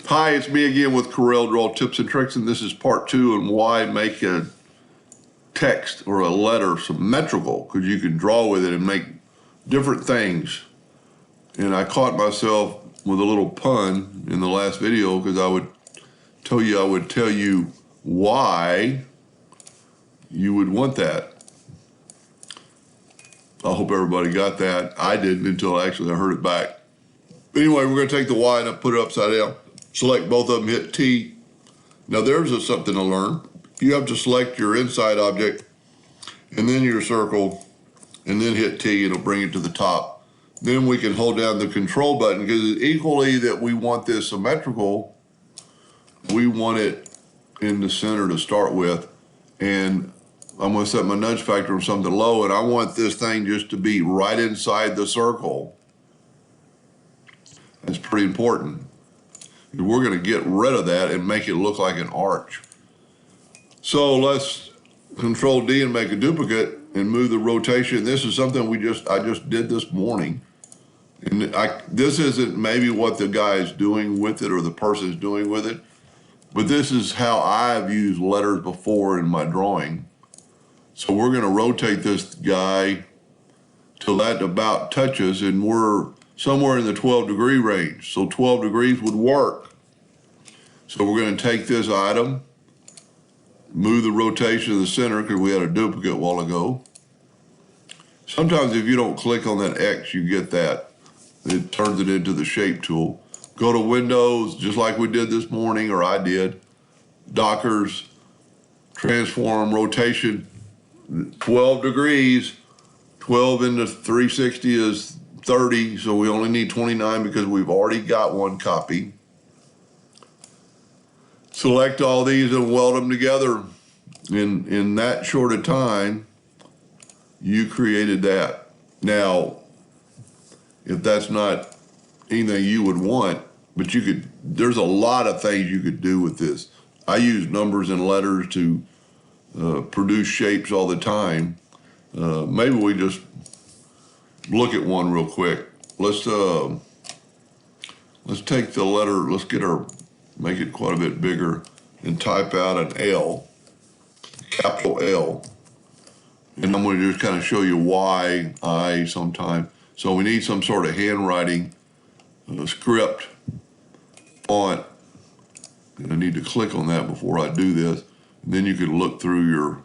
Hi, it's me again with Corel Draw Tips and Tricks, and this is part 2 on why make a text or a letter symmetrical, because you can draw with it and make different things. And I caught myself with a little pun in the last video because I would tell you why you would want that. I hope everybody got that. I didn't until actually I heard it back. Anyway, we're going to take the Y and put it upside down. Select both of them, hit T. Now there's something to learn. You have to select your inside object and then your circle and then hit T, and it'll bring it to the top. Then we can hold down the control button because equally that we want this symmetrical, we want it in the center to start with. And I'm going to set my nudge factor on something low, and I want this thing just to be right inside the circle. That's pretty important. We're going to get rid of that and make it look like an arch. So let's Control D and make a duplicate and move the rotation. This is something I just did this morning. And this isn't maybe what the guy is doing with it or the person is doing with it, but this is how I've used letters before in my drawing. So we're going to rotate this guy till that about touches, and we're somewhere in the 12-degree range. So 12 degrees would work. So we're going to take this item, move the rotation to the center because we had a duplicate a while ago. Sometimes if you don't click on that X, you get that. It turns it into the shape tool. Go to Windows, just like we did this morning, or I did. Dockers, transform, rotation, 12 degrees. 12 into 360 is 30, so we only need 29 because we've already got one copy. Select all these and weld them together. In that short a time, you created that. Now, if that's not anything you would want, but there's a lot of things you could do with this. I use numbers and letters to produce shapes all the time. Maybe we just look at one real quick. Let's take the letter, make it quite a bit bigger and type out an L, capital L. And I'm going to just kind of show you why sometime. So we need some sort of handwriting, script, font. And I need to click on that before I do this. And then you can look through your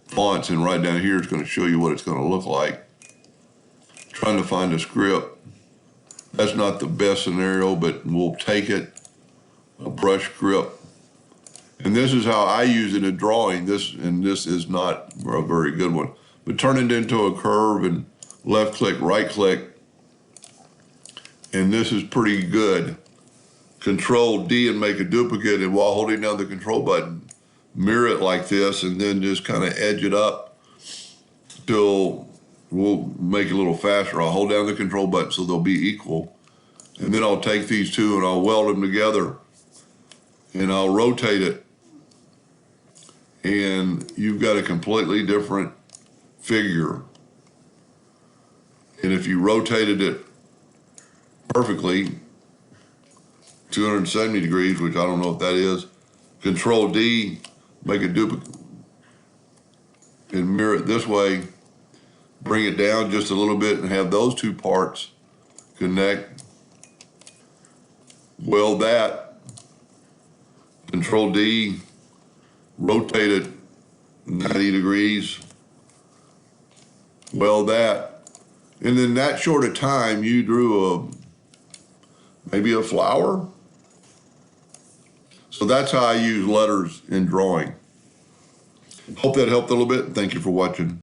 fonts, and right down here it's going to show you what it's going to look like. Trying to find a script. That's not the best scenario, but we'll take it. A brush script. And this is how I use it in drawing. This is not a very good one. But turn it into a curve and left click, right click. And this is pretty good. Control D and make a duplicate, and while holding down the control button, mirror it like this, and then just kind of edge it up till we'll make it a little faster. I'll hold down the control button so they'll be equal. And then I'll take these two and I'll weld them together. And I'll rotate it. And you've got a completely different figure. And if you rotated it perfectly, 270 degrees, which I don't know if that is, Control D, make a duplicate, and mirror it this way, bring it down just a little bit and have those two parts connect, weld that, Control D, rotate it 90 degrees, weld that, and in that short a time you drew maybe a flower. So that's how I use letters in drawing. Hope that helped a little bit. Thank you for watching.